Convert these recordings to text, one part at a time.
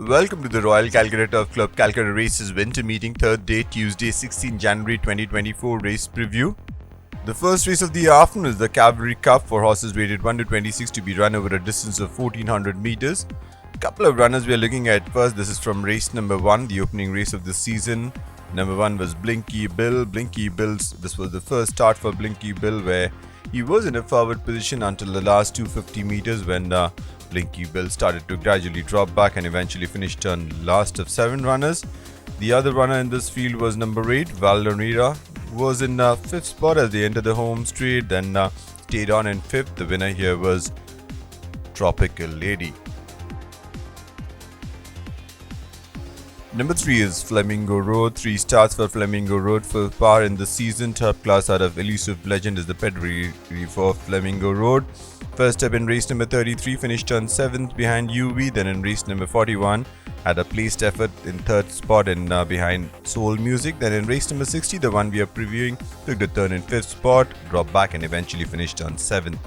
Welcome to the Royal Calcutta Turf Club Calcutta Races Winter Meeting, 3rd day, Tuesday, 16 January 2024 race preview. The first race of the afternoon is the Cavalry Cup for horses rated 1 to 26 to be run over a distance of 1400 meters. Couple of runners we are looking at first. This is from race number 1, the opening race of the season. Number 1 was Blinky Bill. This was the first start for Blinky Bill, where he was in a forward position until the last 250 meters when Blinky Bill started to gradually drop back and eventually finished on last of 7 runners. The other runner in this field was number 8, Valdonera, who was in 5th spot as they entered the home straight, then stayed on in 5th. The winner here was Tropical Lady. Number 3 is Flamingo Road. 3 starts for Flamingo Road for par in the season. Top class out of Elusive Legend is the pedigree for Flamingo Road. First up in race number 33, finished on 7th behind UV. Then in race number 41, had a placed effort in 3rd spot and behind Soul Music. Then in race number 60, the one we are previewing, took the turn in 5th spot, dropped back and eventually finished on 7th.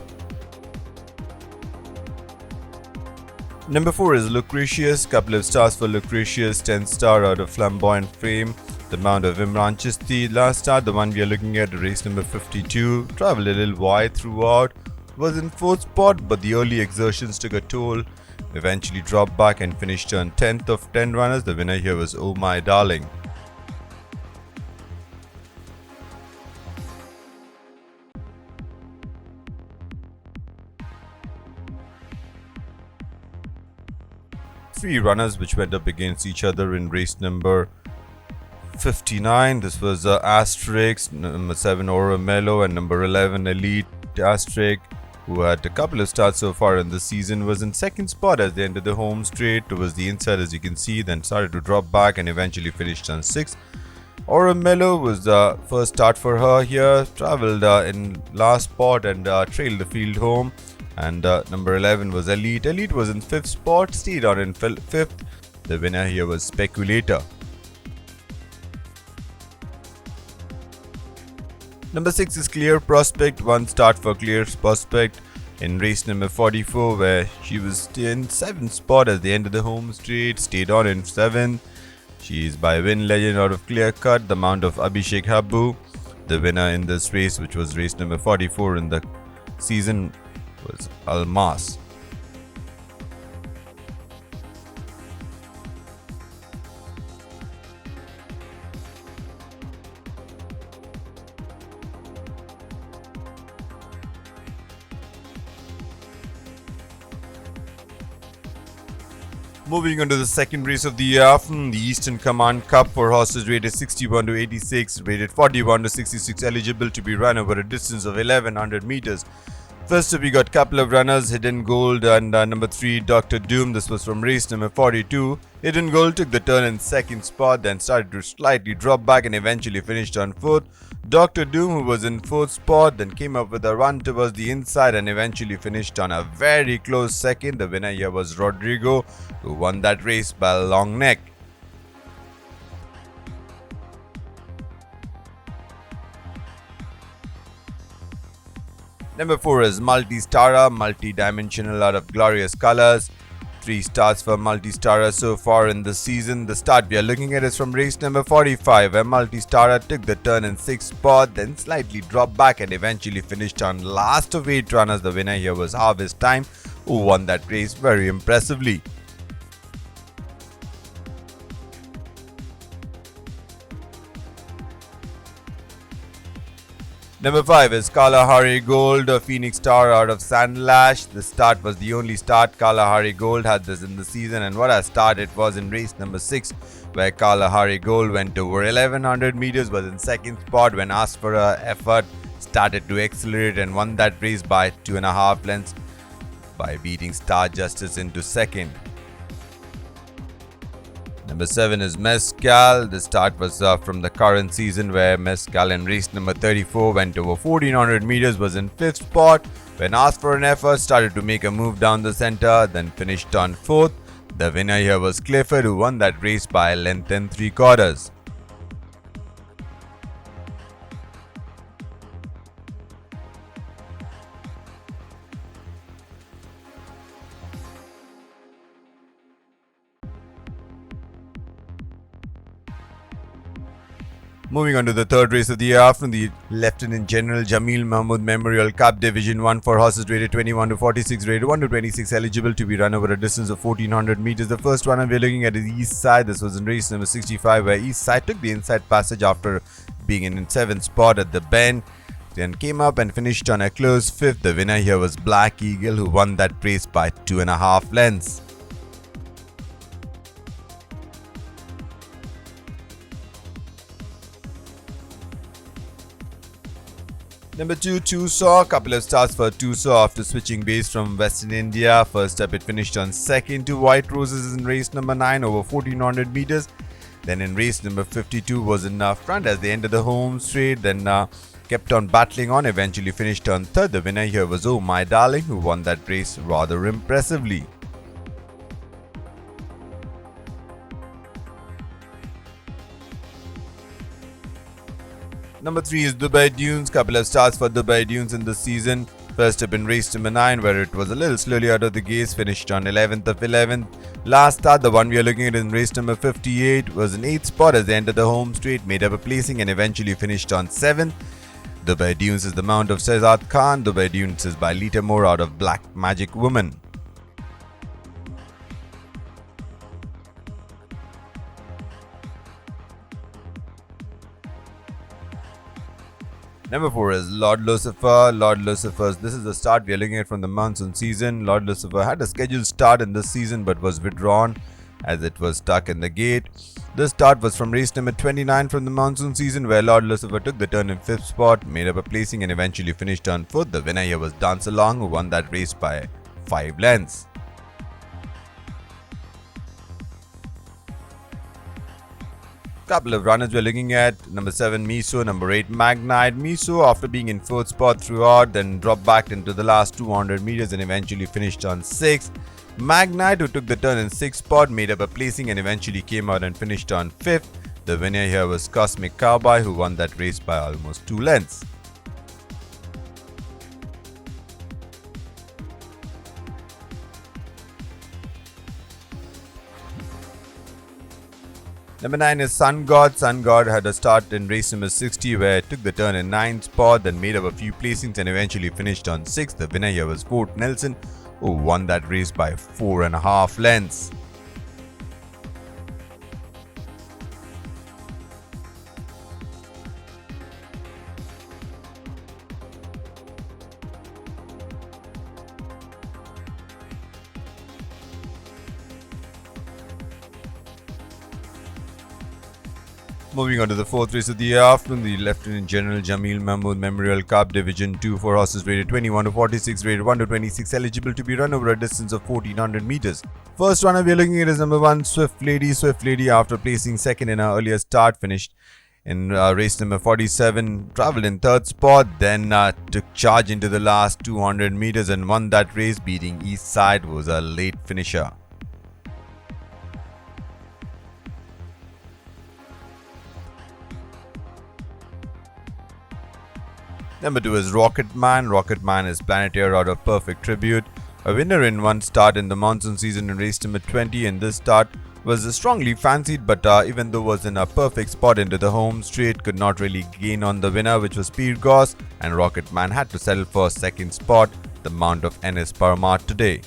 Number 4 is Lucretius. Couple of stars for Lucretius. 10th star out of Flamboyant Fame, the mount of Imran Chisti. Last start, the one we are looking at, race number 52. Traveled a little wide throughout. Was in 4th spot, but the early exertions took a toll. Eventually dropped back and finished on 10th of 10 runners. The winner here was Oh My Darling. Three runners which went up against each other in race number 59. This was Asterix, number 7 Aura Mello, and number 11 Elite Asterix, who had a couple of starts so far in the season, was in 2nd spot as they entered the home straight towards the inside, as you can see, then started to drop back and eventually finished on 6th. Aura Mello was the first start for her here, travelled in last spot and trailed the field home. And number 11 was Elite. Elite was in 5th spot, stayed on in 5th. The winner here was Speculator. Number 6 is Clear Prospect. 1 start for Clear Prospect in race number 44, where she was in 7th spot as they entered the home straight, stayed on in 7th. She is by Win Legend out of Clear Cut, the mount of Abhishek Habu. The winner in this race, which was race number 44 in the season, was Almas. Moving on to the second race of the afternoon, the Eastern Command Cup for horses rated 61 to 86, rated 41 to 66, eligible to be run over a distance of 1100 meters. First up, we got couple of runners, Hidden Gold and number 3, Dr. Doom. This was from race number 42. Hidden Gold took the turn in 2nd spot, then started to slightly drop back and eventually finished on 4th. Dr. Doom, who was in 4th spot, then came up with a run towards the inside and eventually finished on a very close 2nd. The winner here was Rodrigo, who won that race by a long neck. Number 4 is Multi-Stara, multi-dimensional out of Glorious Colors. 3 starts for Multi-Stara so far in the season. The start we are looking at is from race number 45, where Multi-Stara took the turn in 6th spot, then slightly dropped back and eventually finished on last of 8 runners. The winner here was Harvest Time, who won that race very impressively. Number 5 is Kalahari Gold, a Phoenix Star out of Sandlash. The start was the only start Kalahari Gold had this in the season, and what a start it was in race number 6, where Kalahari Gold went over 1100 meters, was in 2nd spot when asked for an effort, started to accelerate and won that race by 2.5 lengths by beating Star Justice into 2nd. Number 7 is Mescal. The start was from the current season, where Mescal in race number 34 went over 1400 meters, was in 5th spot. When asked for an effort, started to make a move down the center, then finished on 4th. The winner here was Clifford, who won that race by a length and 3/4. Moving on to the third race of the afternoon, the Lieutenant General Jamil Mahmood Memorial Cup Division 1 for horses rated 21 to 46, rated 1 to 26, eligible to be run over a distance of 1400 meters. The first one we're looking at is East Side. This was in race number 65, where East Side took the inside passage after being in 7th spot at the bend. Then came up and finished on a close 5th. The winner here was Black Eagle, who won that race by 2.5 lengths. Number 2, Tusaw. Couple of starts for Tusaw after switching base from Western India. First up, it finished on 2nd to White Roses in race number 9 over 1400 meters. Then in race number 52 was in front as they entered the home straight. Then kept on battling on, eventually finished on 3rd. The winner here was Oh My Darling, who won that race rather impressively. Number 3 is Dubai Dunes. Couple of starts for Dubai Dunes in the season. First up in race number 9, where it was a little slowly out of the gates, finished on 11th of 11th. Last start, the one we are looking at in race number 58, was in 8th spot as they entered the home straight, made up a placing and eventually finished on 7th. Dubai Dunes is the mount of Shehzad Khan. Dubai Dunes is by Lita Moore out of Black Magic Woman. Number 4 is Lord Lucifer. Lord Lucifer's, this is the start we are looking at from the monsoon season. Lord Lucifer had a scheduled start in this season but was withdrawn as it was stuck in the gate. The start was from race number 29 from the monsoon season, where Lord Lucifer took the turn in 5th spot, made up a placing and eventually finished on 4th. The winner here was Dance Along, who won that race by 5 lengths. Couple of runners we're looking at. Number 7 Miso, number 8 Magnite. Miso, after being in 4th spot throughout, then dropped back into the last 200 meters and eventually finished on 6th. Magnite, who took the turn in 6th spot, made up a placing and eventually came out and finished on 5th. The winner here was Cosmic Cowboy, who won that race by almost 2 lengths. Number 9 is Sun God. Sun God had a start in race number 60, where it took the turn in 9th spot, then made up a few placings and eventually finished on 6th. The winner here was Fort Nelson, who won that race by 4.5 lengths. Moving on to the 4th race of the afternoon, the Lieutenant General Jamil Mahmood Memorial Cup Division 2 for horses rated 21 to 46, rated 1 to 26, eligible to be run over a distance of 1400 meters. First runner we are looking at is number 1 Swift Lady. Swift Lady, after placing 2nd in her earlier start, finished in race number 47, travelled in 3rd spot, then took charge into the last 200 meters and won that race, beating East Side, who was a late finisher. Number 2 is Rocket Man. Rocket Man is Planeteer out of Perfect Tribute, a winner in one start in the monsoon season in race number 20, and this start was strongly fancied, but even though was in a perfect spot into the home straight, could not really gain on the winner, which was Speed Goss, and Rocket Man had to settle for 2nd spot, the mount of NS Paramat today.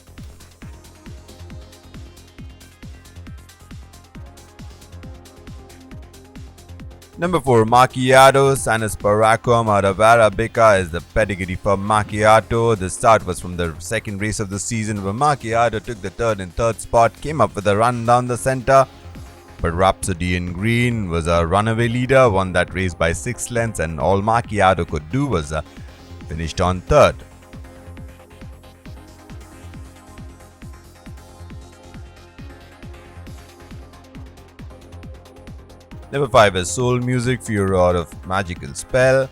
Number 4 Macchiato. Sanis Paraquam out of Arabica is the pedigree for Macchiato. The start was from the 2nd race of the season, where Macchiato took the turn in 3rd spot, came up with a run down the center, but Rhapsody in Green was a runaway leader, won that race by 6 lengths, and all Macchiato could do was finished on 3rd. Number 5 is Soul Music, Furor of Magical Spell,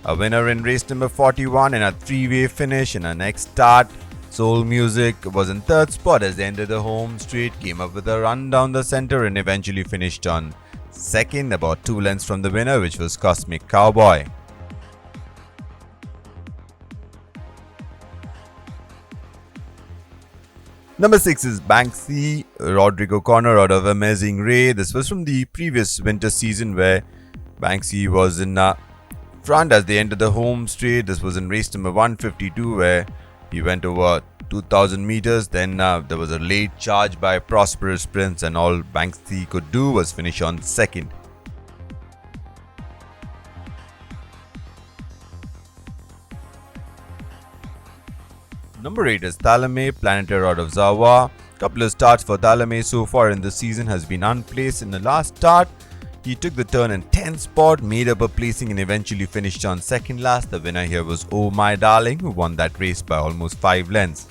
a winner in race number 41 in a 3-way finish in her next start. Soul Music was in 3rd spot as they entered the home straight, came up with a run down the center and eventually finished on 2nd, about 2 lengths from the winner, which was Cosmic Cowboy. Number 6 is Banksy, Rodrigo Connor out of Amazing Ray. This was from the previous winter season, where Banksy was in front as they entered the home straight. This was in race number 152 where he went over 2000 meters. Then there was a late charge by Prosperous Prince, and all Banksy could do was finish on second. Number 8 is Thalame, Planetaire out of Zawa. Couple of starts for Thalame so far in the season has been unplaced. In the last start, he took the turn in 10th spot, made up a placing and eventually finished on second last. The winner here was Oh My Darling, who won that race by almost 5 lengths.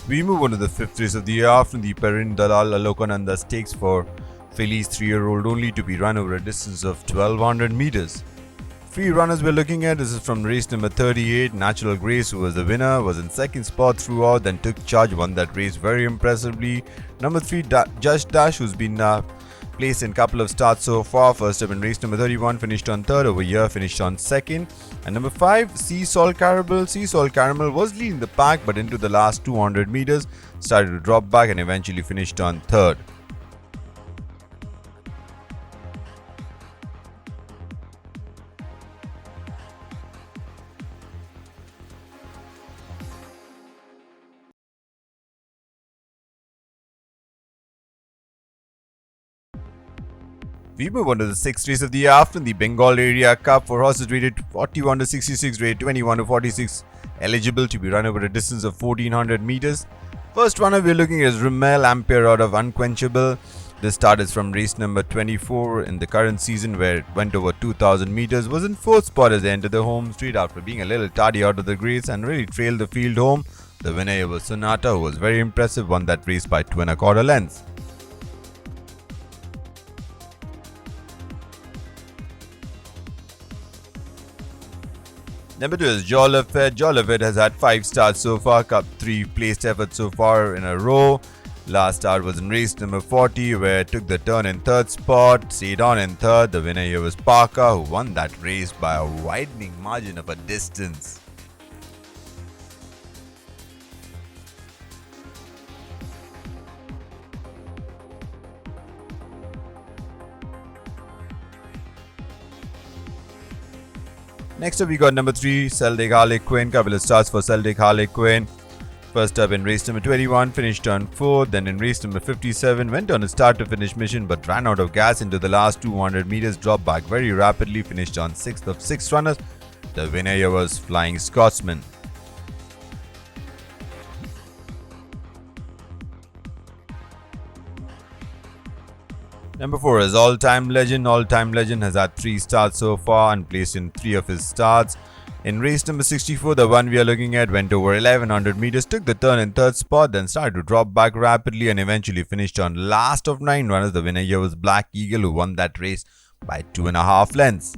We move on to the 5th race of the year from the Perin Dalal Alokananda Stakes for fillies 3-year-old only to be run over a distance of 1200 meters. 3 runners we're looking at. This is from race number 38. Natural Grace, who was the winner, was in second spot throughout, then took charge, won that race very impressively. Number 3, Judge Dash, who's been placed in a couple of starts so far. First up in race number 31, finished on third. Over here, finished on second. And number 5, Sea Salt Caramel. Sea Salt Caramel was leading the pack, but into the last 200 meters, started to drop back and eventually finished on third. We move on to the 6th race of the afternoon, the Bengal Area Cup for horses rated 41 to 66, rated 21 to 46, eligible to be run over a distance of 1400 meters. First runner we're looking at is Rimmel Ampere out of Unquenchable. This start is from race number 24 in the current season, where it went over 2000 meters, was in 4th spot as they entered the home straight after being a little tardy out of the race and really trailed the field home. The winner here was Sonata, who was very impressive, won that race by 2 1/4 lengths. Number 2 is Jolifet. Jolifet has had 5 starts so far, Cup 3 placed efforts so far in a row. Last start was in race number 40, where it took the turn in 3rd spot, stayed on in 3rd. The winner here was Parker, who won that race by a widening margin of a distance. Next up, we got number 3, Celtic Harlequin. Couple of starts for Celtic Harlequin. First up in race number 21, finished on 4th. Then in race number 57, went on a start to finish mission but ran out of gas into the last 200 meters, dropped back very rapidly, finished on 6th of 6 runners. The winner here was Flying Scotsman. Number 4 is All Time Legend. All Time Legend has had 3 starts so far and placed in 3 of his starts. In race number 64, the one we are looking at went over 1100 meters, took the turn in 3rd spot, then started to drop back rapidly and eventually finished on last of 9 runners. The winner here was Black Eagle, who won that race by 2 1/2 lengths.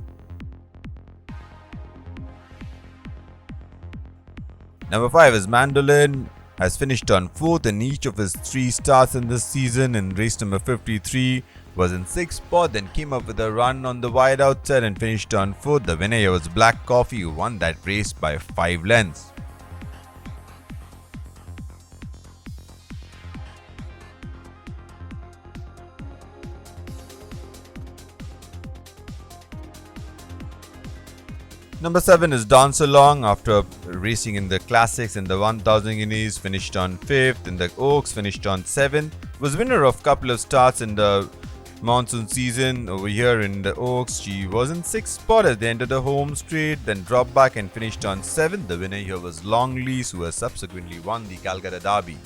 Number 5 is Mandolin. Has finished on 4th in each of his 3 starts in this season. In race number 53, was in 6th spot, then came up with a run on the wide outside and finished on 4th. The winner here was Black Coffee, who won that race by 5 lengths. Number 7 is Dance Along. After racing in the Classics and the 1000 Guineas, finished on 5th. In the Oaks, finished on 7th. Was winner of couple of starts in the monsoon season. Over here in the Oaks, she was in 6th spot as they entered the home straight, then dropped back and finished on 7th. The winner here was Longlease, who has subsequently won the Calcutta Derby.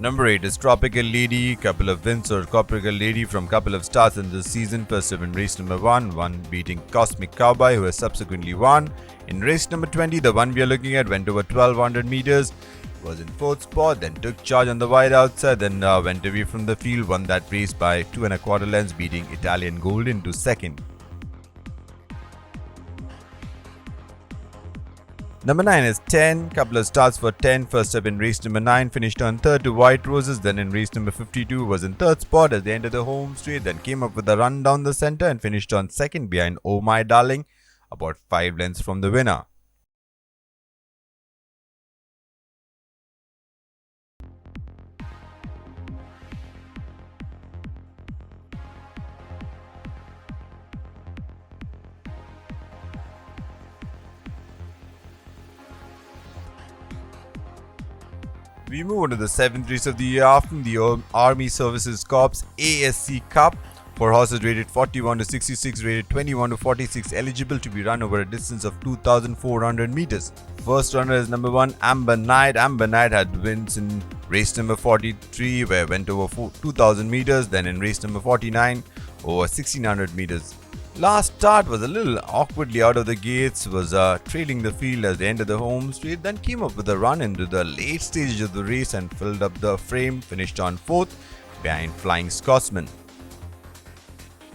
Number 8 is Tropical Lady. Couple of wins for Tropical Lady from couple of starts in this season. First up in race number 1 beating Cosmic Cowboy, who has subsequently won. In race number 20, the one we are looking at went over 1200 meters, was in 4th spot, then took charge on the wide outside, then went away from the field, won that race by 2 1/4 lengths, beating Italian Golden to second. Number 9 is 10. Couple of starts for 10. First up in race number 9, finished on third to White Roses. Then in race number 52 was in third spot as they entered the home straight. Then came up with a run down the center and finished on second behind Oh My Darling, about 5 lengths from the winner. We move on to the 7th race of the afternoon, the Army Services Corps ASC Cup for horses rated 41 to 66, rated 21 to 46, eligible to be run over a distance of 2,400 meters. First runner is number 1, Amber Knight. Amber Knight had wins in race number 43, where it went over 2,000 meters, then in race number 49, over 1,600 meters. Last start was a little awkwardly out of the gates, was trailing the field as they entered the home straight, then came up with a run into the late stages of the race and filled up the frame, finished on 4th behind Flying Scotsman.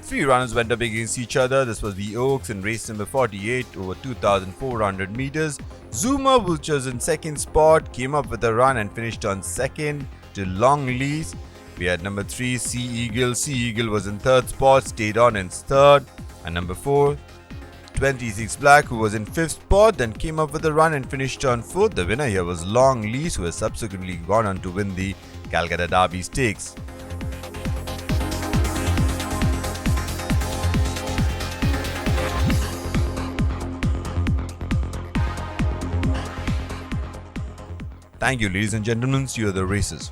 3 runners went up against each other. This was the Oaks in race number 48 over 2,400 meters. Zuma, which was in second spot, came up with a run and finished on second to Long Lease. We had number 3, Sea Eagle. Sea Eagle was in third spot, stayed on in third. And number 4, 26 Black, who was in 5th spot, then came up with a run and finished on 4th. The winner here was Long Lease, who has subsequently gone on to win the Calcutta Derby Stakes. Thank you, ladies and gentlemen. See you at the races.